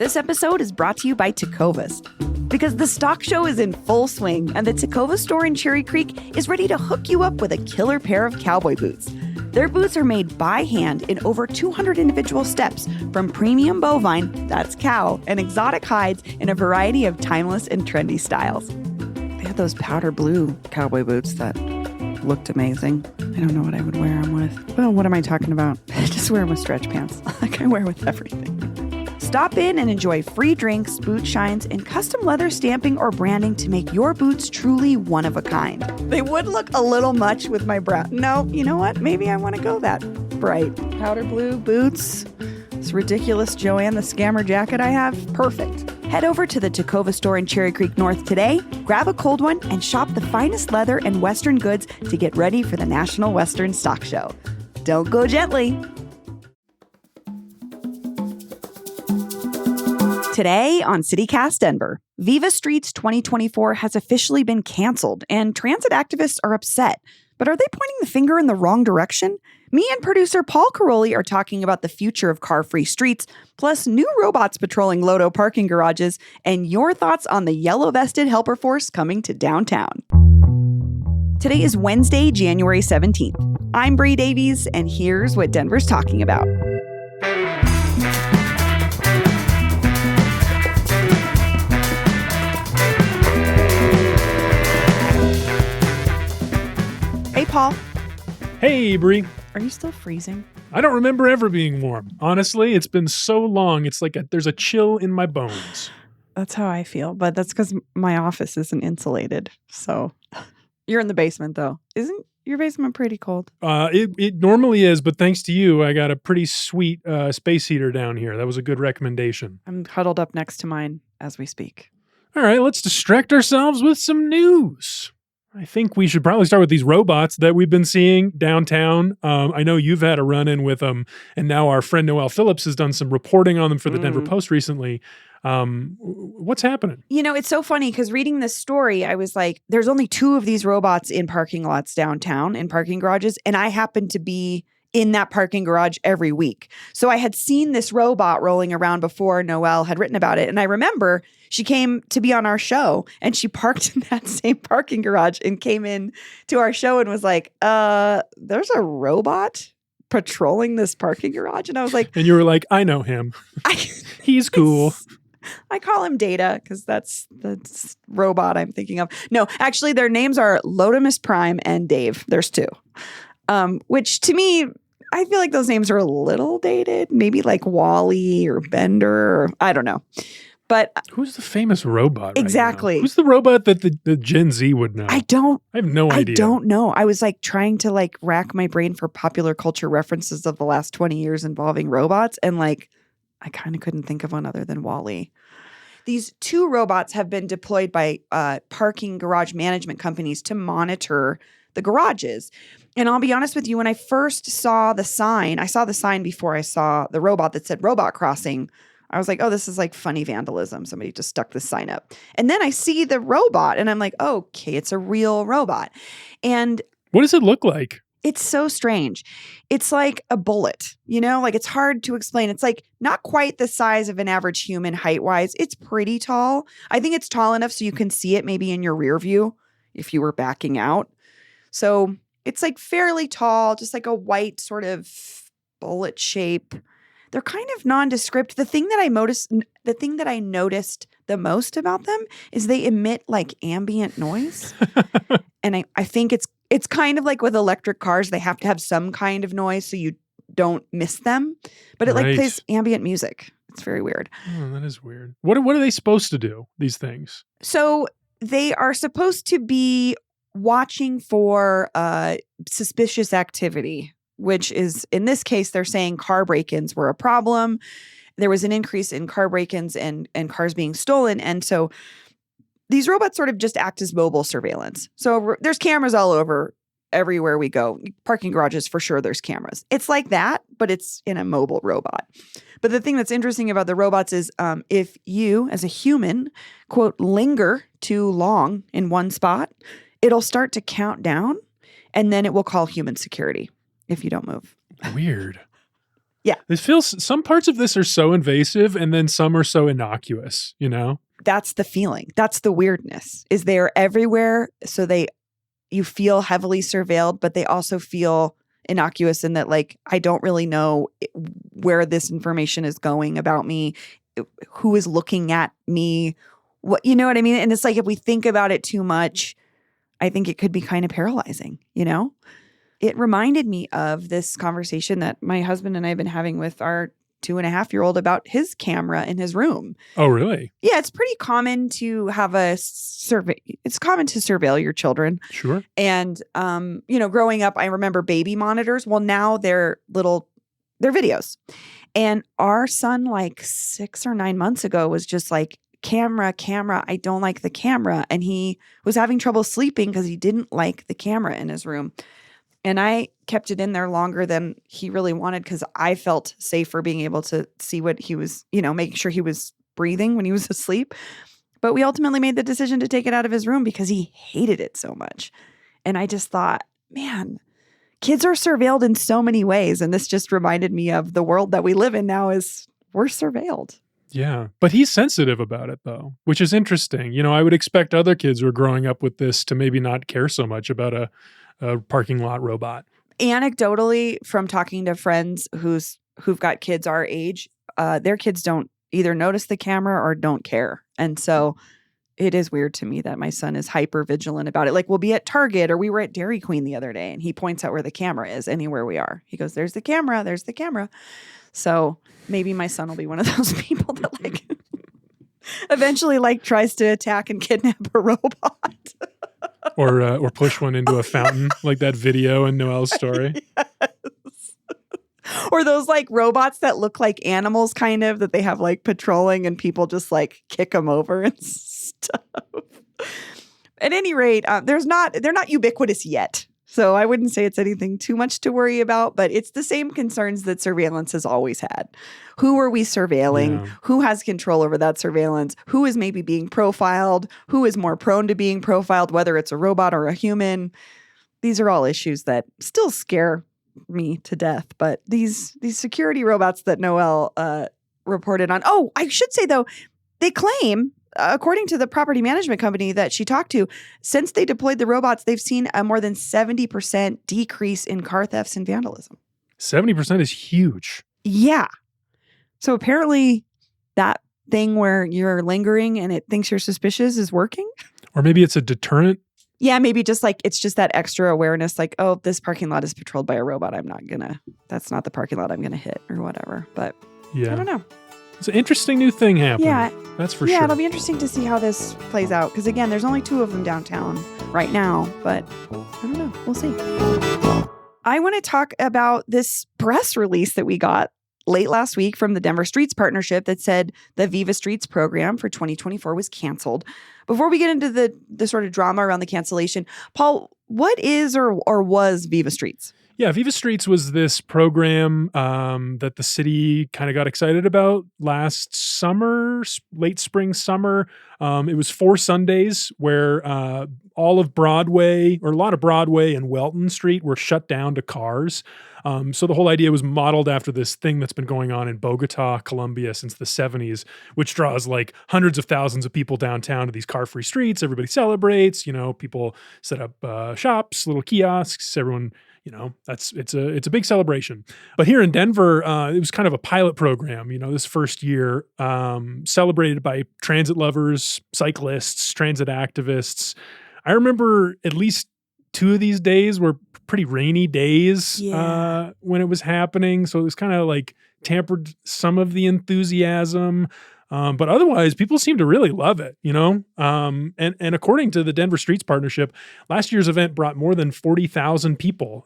This episode is brought to you by Tecovas. Because the stock show is in full swing and the Tecovas store in Cherry Creek is ready to hook you up with a killer pair of cowboy boots. Their boots are made by hand in over 200 individual steps from premium bovine, that's cow, and exotic hides in a variety of timeless and trendy styles. They had those powder blue cowboy boots that looked amazing. I don't know what I would wear them with. Well, what am I talking about? I just wear them with stretch pants like I wear with everything. Stop in and enjoy free drinks, boot shines, and custom leather stamping or branding to make your boots truly one of a kind. They would look a little much with my brown. No, you know what? Maybe I want to go that bright. Powder blue boots, this ridiculous Joanne the Scammer jacket I have, perfect. Head over to the Tecovas store in Cherry Creek North today, grab a cold one, and shop the finest leather and Western goods to get ready for the National Western Stock Show. Don't go gently. Today on CityCast Denver, Viva Streets 2024 has officially been canceled, and transit activists are upset. But are they pointing the finger in the wrong direction? Me and producer Paul Caroli are talking about the future of car-free streets, plus new robots patrolling Lodo parking garages, and your thoughts on the yellow-vested helper force coming to downtown. Today is Wednesday, January 17th. I'm Bree Davies, and here's what Denver's talking about. Hey, Paul. Hey, Bree. Are you still freezing? I don't remember ever being warm. Honestly, it's been so long. It's like there's a chill in my bones. That's how I feel, but that's because my office isn't insulated. So you're in the basement, though. Isn't your basement pretty cold? It normally is, but thanks to you, I got a pretty sweet space heater down here. That was a good recommendation. I'm huddled up next to mine as we speak. All right, let's distract ourselves with some news. I think we should probably start with these robots that we've been seeing downtown. I know you've had a run-in with them, and now our friend Noelle Phillips has done some reporting on them for the Denver Post recently. What's happening? You know, it's so funny because reading this story, I was like, there's only 2 of these robots in parking lots downtown, in parking garages, and I happen to be in that parking garage every week. So I had seen this robot rolling around before Noelle had written about it. And I remember she came to be on our show and she parked in that same parking garage and came in to our show and was like, there's a robot patrolling this parking garage. And I was like, and you were like, I know him. He's cool. I call him Data because that's the robot I'm thinking of. No, actually their names are Lotimus Prime and Dave. There's 2. Which to me, I feel like those names are a little dated, maybe like Wally or Bender, or I don't know. But who's the famous robot? Exactly. Right now? Who's the robot that the Gen Z would know? I have no idea. I don't know. I was like trying to like rack my brain for popular culture references of the last 20 years involving robots. And like, I kind of couldn't think of one other than Wally. These 2 robots have been deployed by parking garage management companies to monitor the garages. And I'll be honest with you, when I first saw the sign, I saw the sign before I saw the robot that said robot crossing. I was like, oh, this is like funny vandalism. Somebody just stuck this sign up. And then I see the robot and I'm like, okay, it's a real robot. And what does it look like? It's so strange. It's like a bullet, you know, like it's hard to explain. It's like not quite the size of an average human height wise. It's pretty tall. I think it's tall enough so you can see it maybe in your rear view if you were backing out. So it's like fairly tall, just like a white sort of bullet shape. They're kind of nondescript. The thing that I noticed the most about them is they emit like ambient noise. And I think it's kind of like with electric cars, they have to have some kind of noise so you don't miss them. But it like plays ambient music. It's very weird. Oh, that is weird. What are they supposed to do, these things? So they are supposed to be watching for suspicious activity, which is, in this case, they're saying car break-ins were a problem. There was an increase in car break-ins and cars being stolen. And so these robots sort of just act as mobile surveillance. So there's cameras all over everywhere we go. Parking garages, for sure, there's cameras. It's like that, but it's in a mobile robot. But the thing that's interesting about the robots is if you, as a human, quote, linger too long in one spot, it'll start to count down, and then it will call human security if you don't move. Weird. Yeah. It feels some parts of this are so invasive and then some are so innocuous, you know? That's the feeling. That's the weirdness. Is they're everywhere. So you feel heavily surveilled, but they also feel innocuous in that, like, I don't really know where this information is going about me, who is looking at me, what, you know what I mean? And it's like, if we think about it too much, I think it could be kind of paralyzing, you know? It reminded me of this conversation that my husband and I have been having with our 2.5-year-old about his camera in his room. Oh, really? Yeah, it's pretty common to have a survey. It's common to surveil your children. Sure. And, growing up, I remember baby monitors. Well, now they're videos. And our son, like 6 or 9 months ago, was just like, camera, I don't like the camera. And he was having trouble sleeping because he didn't like the camera in his room. And I kept it in there longer than he really wanted because I felt safer being able to see what he was, making sure he was breathing when he was asleep. But we ultimately made the decision to take it out of his room because he hated it so much. And I just thought, man, kids are surveilled in so many ways. And this just reminded me of the world that we live in now is we're surveilled. Yeah. But he's sensitive about it, though, which is interesting. I would expect other kids who are growing up with this to maybe not care so much about a parking lot robot. Anecdotally, from talking to friends who've got kids our age, their kids don't either notice the camera or don't care. And so it is weird to me that my son is hyper vigilant about it. Like, we'll be at Target or we were at Dairy Queen the other day and he points out where the camera is anywhere we are. He goes, there's the camera. So maybe my son will be one of those people that eventually tries to attack and kidnap a robot. Or push one into a fountain, like that video in Noelle's story. Yes. Or those robots that look like animals, kind of, that they have patrolling and people just kick them over and stuff. At any rate, they're not ubiquitous yet. So I wouldn't say it's anything too much to worry about, but it's the same concerns that surveillance has always had. Who are we surveilling? Yeah. Who has control over that surveillance? Who is maybe being profiled? Who is more prone to being profiled, whether it's a robot or a human? These are all issues that still scare me to death. But these security robots that Noelle reported on. Oh, I should say, though, they claim, according to the property management company that she talked to, since they deployed the robots, they've seen a more than 70% decrease in car thefts and vandalism. 70% is huge. Yeah. So apparently that thing where you're lingering and it thinks you're suspicious is working. Or maybe it's a deterrent. Yeah, maybe just it's just that extra awareness, oh, this parking lot is patrolled by a robot. That's not the parking lot I'm going to hit or whatever. But yeah. I don't know. It's an interesting new thing happening. Yeah. That's for sure. Yeah, it'll be interesting to see how this plays out. Because again, there's only 2 of them downtown right now. But I don't know. We'll see. I want to talk about this press release that we got late last week from the Denver Streets Partnership that said the Viva Streets program for 2024 was canceled. Before we get into the sort of drama around the cancellation, Paul, what is or was Viva Streets? Yeah, Viva Streets was this program that the city kind of got excited about last summer, late spring, summer. It was 4 Sundays where all of Broadway, or a lot of Broadway and Welton Street, were shut down to cars. So the whole idea was modeled after this thing that's been going on in Bogota, Colombia since the 70s, which draws hundreds of thousands of people downtown to these car-free streets. Everybody celebrates, people set up shops, little kiosks, everyone, it's a big celebration. But here in Denver, it was kind of a pilot program, this first year, celebrated by transit lovers, cyclists, transit activists. I remember at least 2 of these days were pretty rainy days when it was happening. So it was kind of tampered some of the enthusiasm. But otherwise, people seem to really love it, And according to the Denver Streets Partnership, last year's event brought more than 40,000 people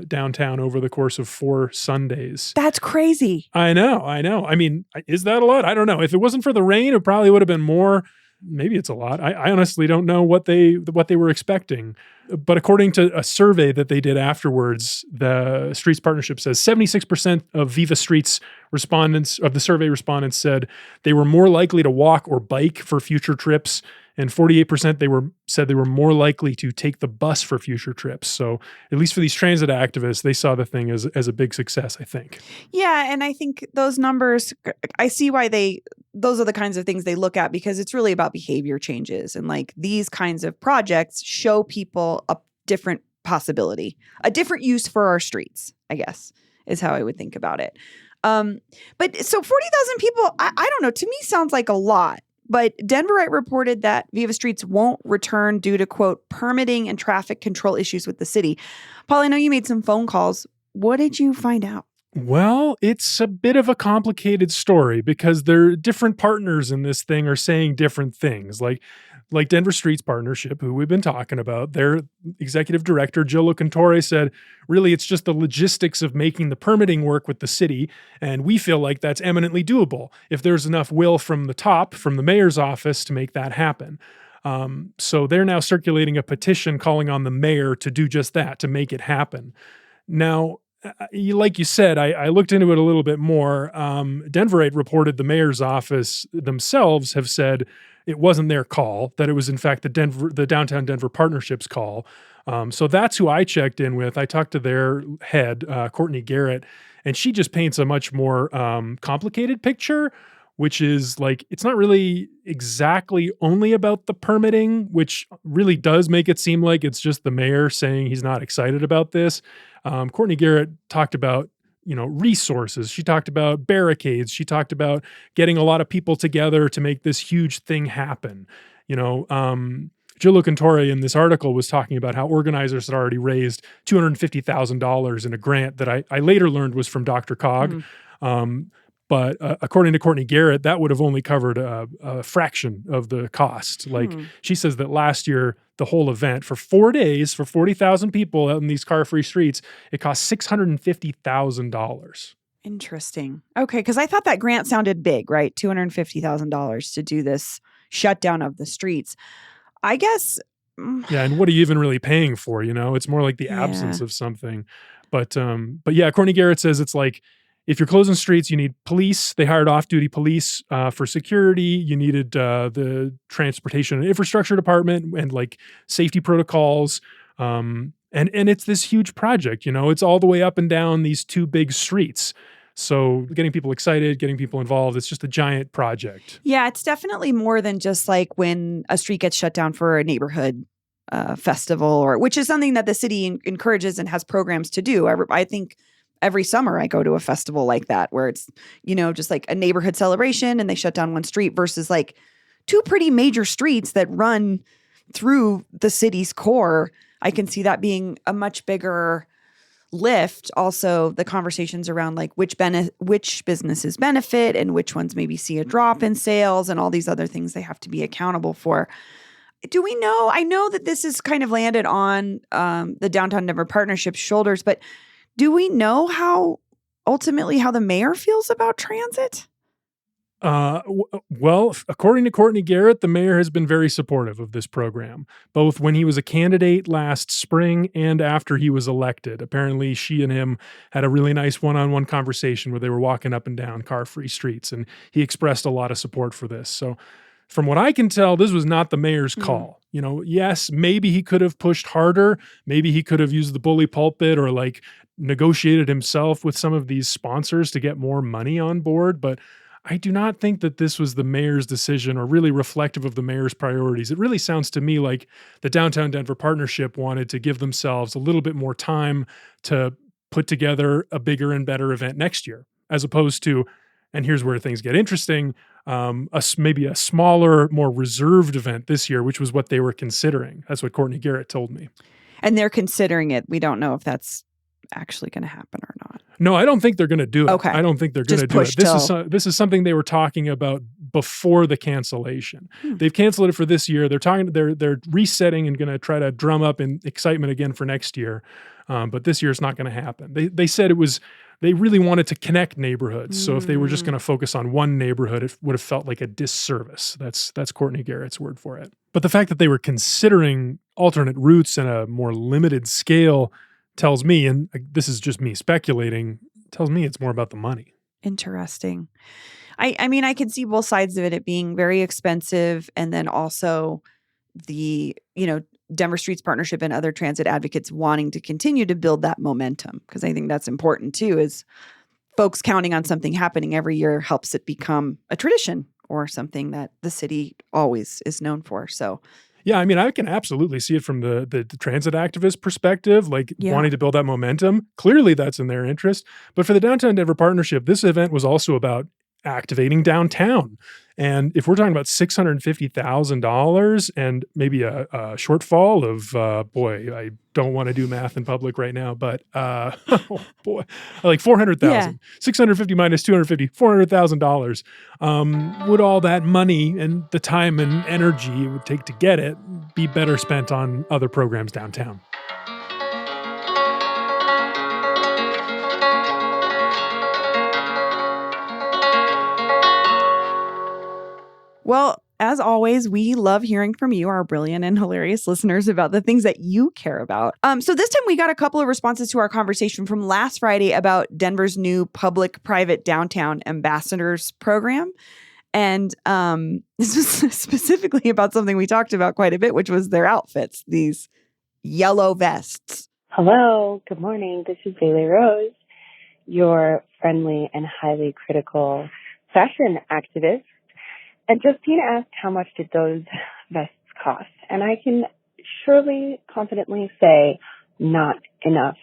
downtown over the course of 4 Sundays. That's crazy. I know. I mean, is that a lot? I don't know. If it wasn't for the rain, it probably would have been more. Maybe it's a lot. I honestly don't know what they were expecting. But according to a survey that they did afterwards, the Streets Partnership says 76% of Viva Streets respondents, of the survey respondents, said they were more likely to walk or bike for future trips, and 48% said they were more likely to take the bus for future trips. So at least for these transit activists, they saw the thing as a big success, I think. Yeah, and I think those numbers, I see why those are the kinds of things they look at, because it's really about behavior changes. And like these kinds of projects show people a different possibility, a different use for our streets, I guess, is how I would think about it. But so 40,000 people, I don't know, to me sounds like a lot. But Denverite reported that Viva Streets won't return due to, quote, permitting and traffic control issues with the city. Paul, I know you made some phone calls. What did you find out? Well, it's a bit of a complicated story because there are different partners in this thing are saying different things. Like Denver Streets Partnership, who we've been talking about, their executive director, Joe Locantore, said, really, it's just the logistics of making the permitting work with the city. And we feel like that's eminently doable if there's enough will from the top, from the mayor's office, to make that happen. So they're now circulating a petition calling on the mayor to do just that, to make it happen. Now, like you said, I looked into it a little bit more. Denverite reported the mayor's office themselves have said it wasn't their call, that it was in fact the Downtown Denver Partnership's call. So that's who I checked in with. I talked to their head, Courtney Garrett, and she just paints a much more complicated picture, which is like, it's not really exactly only about the permitting, which really does make it seem like it's just the mayor saying he's not excited about this. Courtney Garrett talked about, resources. She talked about barricades. She talked about getting a lot of people together to make this huge thing happen. Joe Locantore in this article was talking about how organizers had already raised $250,000 in a grant that I later learned was from Dr. Cog. But according to Courtney Garrett, that would have only covered a fraction of the cost. Like she says that last year, the whole event for 4 days for 40,000 people out in these car-free streets, it cost $650,000. Interesting. Okay, because I thought that grant sounded big, right? $250,000 to do this shutdown of the streets. I guess. Yeah, and what are you even really paying for? It's more like the absence of something. But yeah, Courtney Garrett says it's like, if you're closing streets, you need police. They hired off-duty police for security. You needed the transportation and infrastructure department and like safety protocols. And it's this huge project, it's all the way up and down these two big streets. So getting people excited, getting people involved, it's just a giant project. Yeah, it's definitely more than just like when a street gets shut down for a neighborhood festival, which is something that the city encourages and has programs to do. I think every summer I go to a festival like that where it's, just like a neighborhood celebration and they shut down one street versus like two pretty major streets that run through the city's core. I can see that being a much bigger lift. Also, the conversations around like which businesses benefit and which ones maybe see a drop in sales and all these other things they have to be accountable for. Do we know? I know that this is kind of landed on the Downtown Denver Partnership's shoulders, but do we know how the mayor feels about transit? Well, according to Courtney Garrett, the mayor has been very supportive of this program, both when he was a candidate last spring and after he was elected. Apparently, she and him had a really nice one-on-one conversation where they were walking up and down car-free streets, and he expressed a lot of support for this. So from what I can tell, this was not the mayor's call. Yes, maybe he could have pushed harder. Maybe he could have used the bully pulpit or like negotiated himself with some of these sponsors to get more money on board. But I do not think that this was the mayor's decision or really reflective of the mayor's priorities. It really sounds to me like the Downtown Denver Partnership wanted to give themselves a little bit more time to put together a bigger and better event next year, as opposed to, and here's where things get interesting, maybe a smaller, more reserved event this year, which was what they were considering. That's what Courtney Garrett told me. And they're considering it. We don't know if that's actually going to happen or not. No, I don't think they're going to do it. Okay. I don't think they're going to do it. This is something they were talking about before the cancellation. They've canceled it for this year. They're resetting and going to try to drum up in excitement again for next year. But this year it's not going to happen. They said they really wanted to connect neighborhoods. So if they were just going to focus on one neighborhood, it would have felt like a disservice. That's Courtney Garrett's word for it. But the fact that they were considering alternate routes in a more limited scale tells me, and this is just me speculating, tells me it's more about the money. Interesting. I mean, I can see both sides of it being very expensive, and then also the, Denver Streets Partnership and other transit advocates wanting to continue to build that momentum, because I think that's important too, is folks counting on something happening every year helps it become a tradition or something that the city always is known for. So yeah, I mean, I can absolutely see it from the transit activist perspective, like wanting to build that momentum. Clearly, that's in their interest. But for the Downtown Denver Partnership, this event was also about activating downtown. And if we're talking about $650,000 and maybe a shortfall of, I don't want to do math in public right now, but like 400,000, 650 minus 250, $400,000. Would all that money and the time and energy it would take to get it be better spent on other programs downtown? Well, as always, we love hearing from you, our brilliant and hilarious listeners, about the things that you care about. So this time we got a couple of responses to our conversation from last Friday about Denver's new public-private downtown ambassadors program. And this was specifically about something we talked about quite a bit, which was their outfits, these yellow vests. Hello, good morning. This is Bailey Rose, your friendly and highly critical fashion activist. And Justine asked how much did those vests cost? And I can surely confidently say not enough.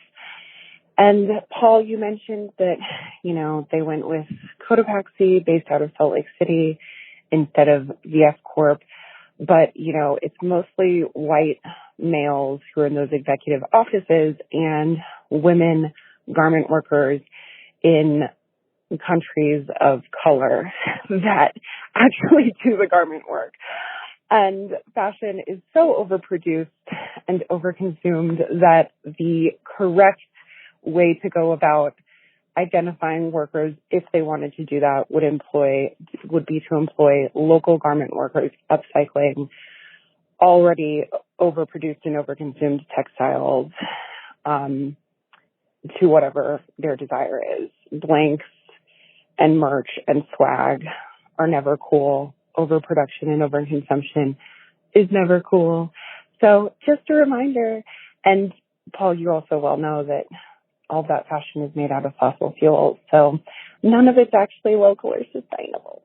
And Paul, you mentioned that, they went with Cotopaxi based out of Salt Lake City instead of VF Corp. But, it's mostly white males who are in those executive offices and women garment workers in countries of color that actually do the garment work. And fashion is so overproduced and overconsumed that the correct way to go about identifying workers, if they wanted to do that, would be to employ local garment workers, upcycling already overproduced and overconsumed textiles to whatever their desire is. Blanks and merch and swag are never cool. Overproduction and overconsumption is never cool. So just a reminder, and Paul, you also well know that all that fashion is made out of fossil fuels, so none of it's actually local or sustainable.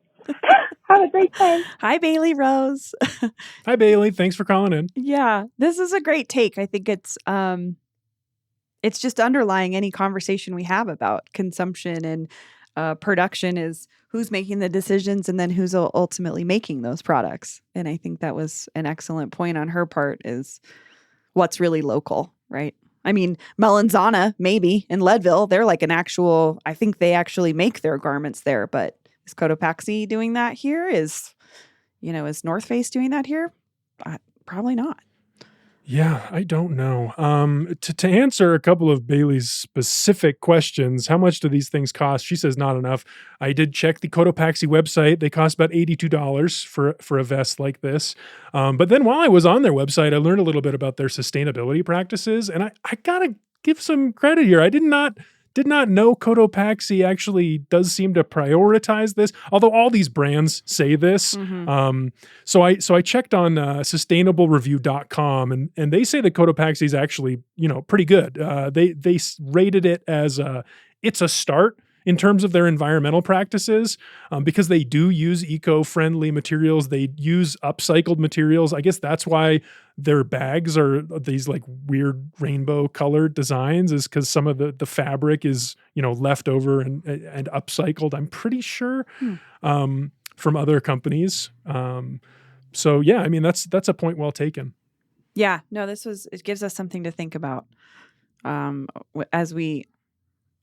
Have a great time. Hi, Bailey Rose. Hi, Bailey. Thanks for calling in. Yeah, this is a great take. I think it's just underlying any conversation we have about consumption and production is who's making the decisions and then who's ultimately making those products. And I think that was an excellent point on her part, is what's really local, right? I mean, Melanzana, maybe in Leadville, they're like I think they actually make their garments there, but is Cotopaxi doing that here? Is North Face doing that here? Probably not. Yeah, I don't know. To answer a couple of Bailey's specific questions, how much do these things cost? She says not enough. I did check the Cotopaxi website. They cost about $82 for a vest like this. But then while I was on their website, I learned a little bit about their sustainability practices. And I gotta give some credit here. I did not know Cotopaxi actually does seem to prioritize this, although all these brands say this. Mm-hmm. So I checked on sustainablereview.com and they say that Cotopaxi is actually, pretty good. They rated it as it's a start in terms of their environmental practices, because they do use eco-friendly materials. They use upcycled materials. I guess that's why their bags are these like weird rainbow colored designs, is because some of the fabric is, left over and upcycled, I'm pretty sure, from other companies. So yeah, I mean, that's a point well taken. Yeah, no, it gives us something to think about as we,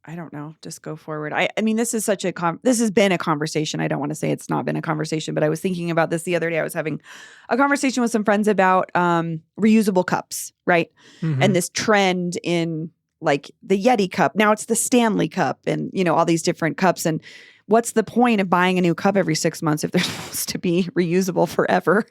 I don't know, just go forward. I mean, this has been a conversation. I don't want to say it's not been a conversation, but I was thinking about this the other day. I was having a conversation with some friends about reusable cups, right? Mm-hmm. And this trend in like the Yeti cup. Now it's the Stanley cup and, all these different cups. And what's the point of buying a new cup every 6 months if they're supposed to be reusable forever?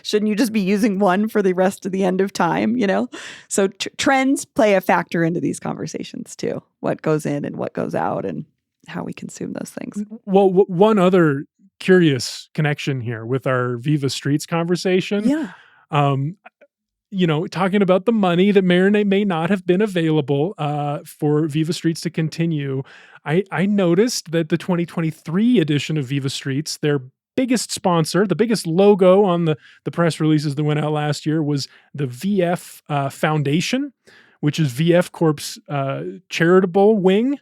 Shouldn't you just be using one for the rest of the end of time, you know? So trends play a factor into these conversations too. What goes in and what goes out and how we consume those things. Well, one other curious connection here with our Viva Streets conversation. Yeah. Talking about the money that may or may not have been available for Viva Streets to continue, I noticed that the 2023 edition of Viva Streets, their biggest sponsor, the biggest logo on the press releases that went out last year was the VF Foundation, which is VF Corp's charitable wing.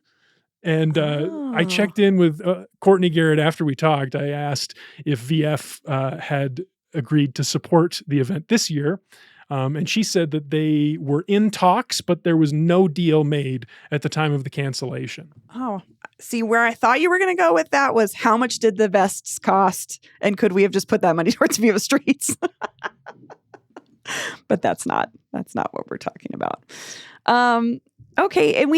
And I checked in with Courtney Garrett after we talked. I asked if VF had agreed to support the event this year. And she said that they were in talks, but there was no deal made at the time of the cancellation. Oh, see, where I thought you were going to go with that was how much did the vests cost? And could we have just put that money towards Viva Streets? But that's not what we're talking about. Okay. And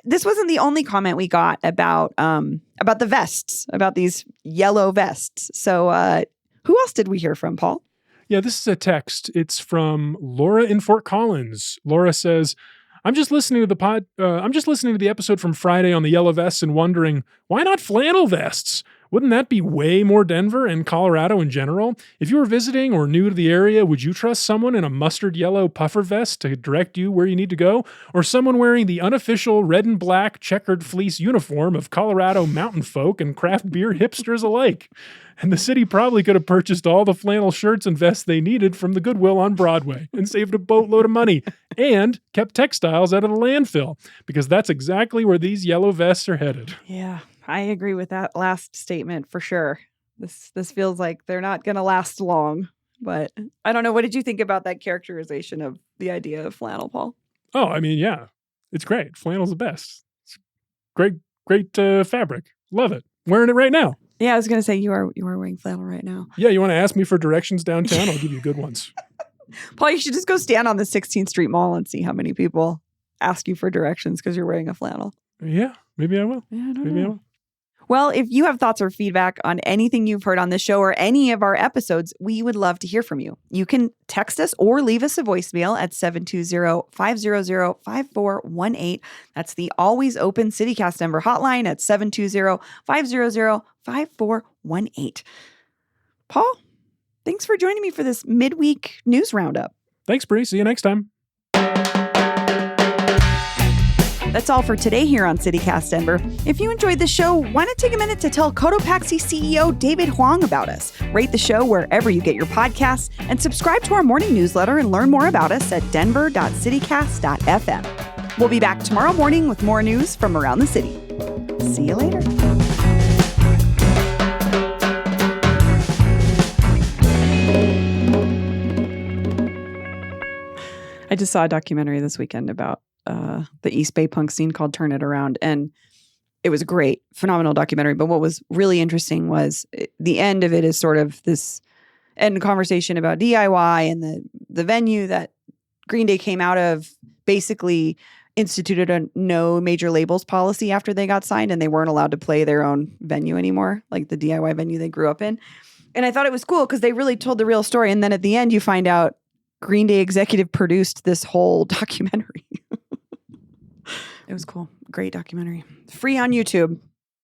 this wasn't the only comment we got about the vests, about these yellow vests. So who else did we hear from, Paul? Yeah, this is a text. It's from Laura in Fort Collins. Laura says, I'm just listening to the episode from Friday on the yellow vests and wondering, why not flannel vests? Wouldn't that be way more Denver and Colorado in general? If you were visiting or new to the area, would you trust someone in a mustard yellow puffer vest to direct you where you need to go? Or someone wearing the unofficial red and black checkered fleece uniform of Colorado mountain folk and craft beer hipsters alike? And the city probably could have purchased all the flannel shirts and vests they needed from the Goodwill on Broadway and saved a boatload of money and kept textiles out of the landfill, because that's exactly where these yellow vests are headed. Yeah, I agree with that last statement for sure. This feels like they're not going to last long, but I don't know. What did you think about that characterization of the idea of flannel, Paul? Oh, I mean, yeah, it's great. Flannel's the best. It's great fabric. Love it. Wearing it right now. Yeah, I was going to say you are wearing flannel right now. Yeah, you want to ask me for directions downtown? I'll give you good ones. Paul, you should just go stand on the 16th Street Mall and see how many people ask you for directions because you're wearing a flannel. Yeah, maybe I will. Yeah, I don't maybe know. I will. Well, if you have thoughts or feedback on anything you've heard on this show or any of our episodes, we would love to hear from you. You can text us or leave us a voicemail at 720-500-5418. That's the always open CityCast Denver hotline at 720-500-5418. Paul, thanks for joining me for this midweek news roundup. Thanks, Bree. See you next time. That's all for today here on CityCast Denver. If you enjoyed the show, why not take a minute to tell Cotopaxi CEO David Huang about us? Rate the show wherever you get your podcasts and subscribe to our morning newsletter and learn more about us at denver.citycast.fm. We'll be back tomorrow morning with more news from around the city. See you later. I just saw a documentary this weekend about the East Bay punk scene called Turn It Around. And it was a great, phenomenal documentary. But what was really interesting was the end of it is sort of this end conversation about DIY and the venue that Green Day came out of basically instituted a no major labels policy after they got signed and they weren't allowed to play their own venue anymore, like the DIY venue they grew up in. And I thought it was cool because they really told the real story. And then at the end, you find out Green Day executive produced this whole documentary. It was cool. Great documentary. Free on YouTube.